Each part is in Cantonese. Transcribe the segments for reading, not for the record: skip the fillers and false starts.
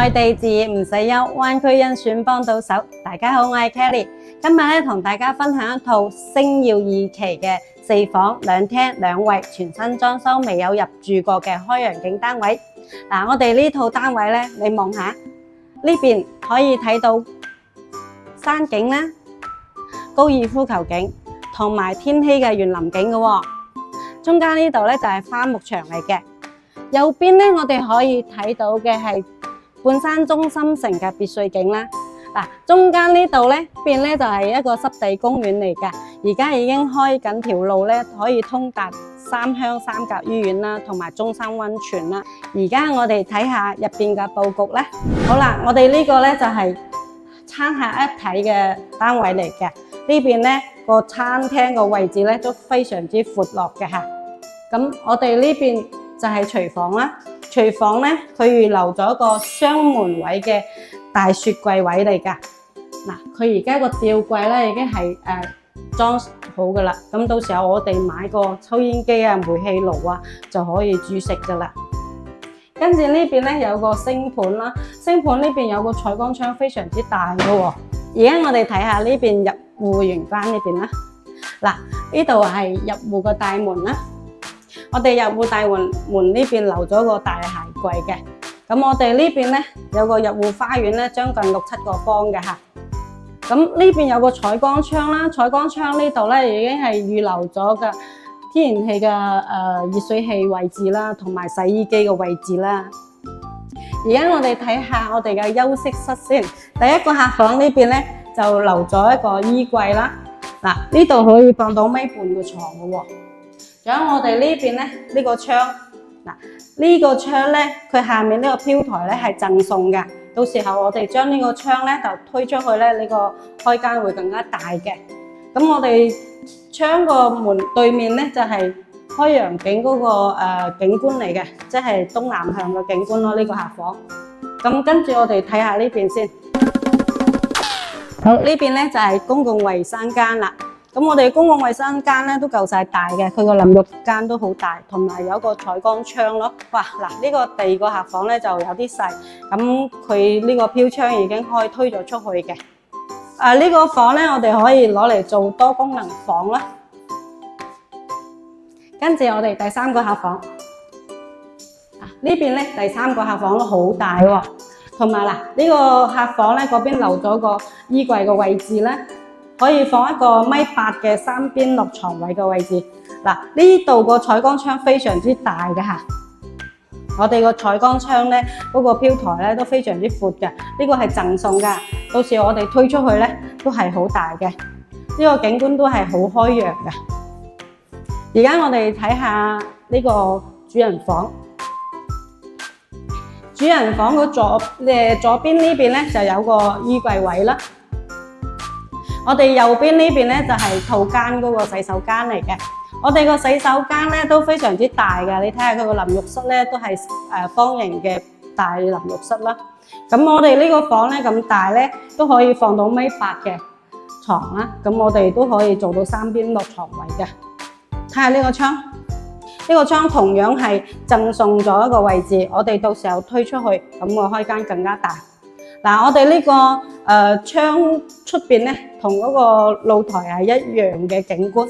內地置業唔使憂，灣區甄選幫到手。大家好，我係 Kelly， 今日同大家分享一套星耀2期嘅4房2廳2衛全新裝修未有入住過嘅開揚景單位。我哋呢套單位呢，你望下呢邊可以睇到山景啦、高爾夫球景同埋天禧嘅園林景嘅喎。中間呢度呢就係花木場嚟嘅，右邊呢我哋可以睇到嘅係半山中心城嘅別墅景啦。中間呢度呢邊呢就係一個濕地公園嚟嘅，而家已經開緊條路呢，可以通達三鄉三甲醫院啦，同埋中山溫泉啦。而家我哋睇下入邊嘅佈局呢。好啦，我哋呢個呢就係餐客一體嘅單位嚟嘅。呢邊呢個餐廳個位置呢都非常之闊落嘅吓。咁我哋呢邊就係廚房啦。廚房呢，佢預留咗個雙門位嘅大雪櫃位嚟㗎。佢而家個吊櫃呢已經係裝好噶啦。咁到時候我哋買個抽煙機啊、煤氣爐啊就可以煮食噶啦。跟住呢邊呢有個星盤啦，星盤呢邊有個採光窗，非常之大嘅喎。而家我哋睇下呢邊入戶玄關呢邊啦。呢度係入戶個大門啦。我哋入戶大門呢邊留咗個大鞋櫃嘅。咁我哋呢邊呢有個入戶花園呢，將近6-7個方嘅吓。咁呢邊有個採光窗啦，採光窗呢度呢已經係預留咗嘅天然氣嘅熱水器位置啦，同埋洗衣機嘅位置啦。而家我哋睇下我哋嘅休息室先。第一個客房呢邊呢就留咗一個衣櫃啦。呢度可以放到1.5米嘅床嘅喎。仲有我哋呢邊呢，呢個窗，呢個窗呢，佢下面呢個飄台呢係贈送嘅。到時候我哋將呢個窗呢就推出去呢，呢個開間會更加大嘅。咁我哋窗個門對面呢就係開揚景嗰個景觀嚟嘅，即係東南向嘅景觀咯。呢個客房。咁跟住我哋睇下呢邊先。好，呢邊呢就係公共衛生間啦。咁我哋公共衛生間咧都夠晒大嘅，佢個淋浴間都好大，同埋有個採光窗咯。哇，呢個第二個客房咧就有啲細，咁佢呢個飄窗已經可以推咗出去嘅。呢個房咧我哋可以攞嚟做多功能房啦。跟住我哋第三個客房，呢邊咧第三個客房都好大喎，同埋呢個客房咧嗰邊留咗個衣櫃嘅位置咧。可以放一個1.8米嘅3邊落床位嘅位置。呢度個採光窗非常之大嘅吓。我哋個採光窗咧，嗰個飄台咧都非常之闊嘅。呢個係贈送噶，到時我哋推出去咧都係好大嘅。呢個景觀都係好開揚嘅。而家我哋睇下呢個主人房。主人房個左邊呢邊咧就有個衣櫃位啦。我哋右邊呢邊咧就係套間嗰個洗手間嚟嘅。我哋個洗手間咧都非常之大嘅，你睇下佢個淋浴室咧都係方形嘅大淋浴室啦。咁我哋呢個房咧咁大咧都可以放到1.8米嘅床啦。咁我哋都可以做到3邊落床位嘅。睇下呢個窗，呢個窗同樣係贈送咗一個位置，我哋到時候推出去，咁個開間更加大。我哋呢個窗出邊咧，同嗰個露台係一樣嘅景觀，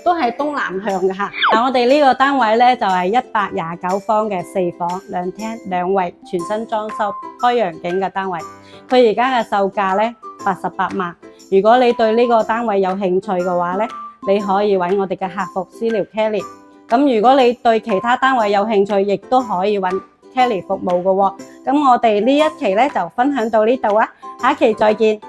都係東南向嘅吓。我哋呢個單位咧就係129方嘅4房2廳2衛全新裝修開揚景嘅單位。佢而家嘅售價咧88萬。如果你對呢個單位有興趣嘅話咧，你可以揾我哋嘅客服私聊 Kelly。咁如果你對其他單位有興趣，亦都可以揾Kelly 服務嘅喎。咁我哋呢一期咧就分享到呢度啊，下一期再見。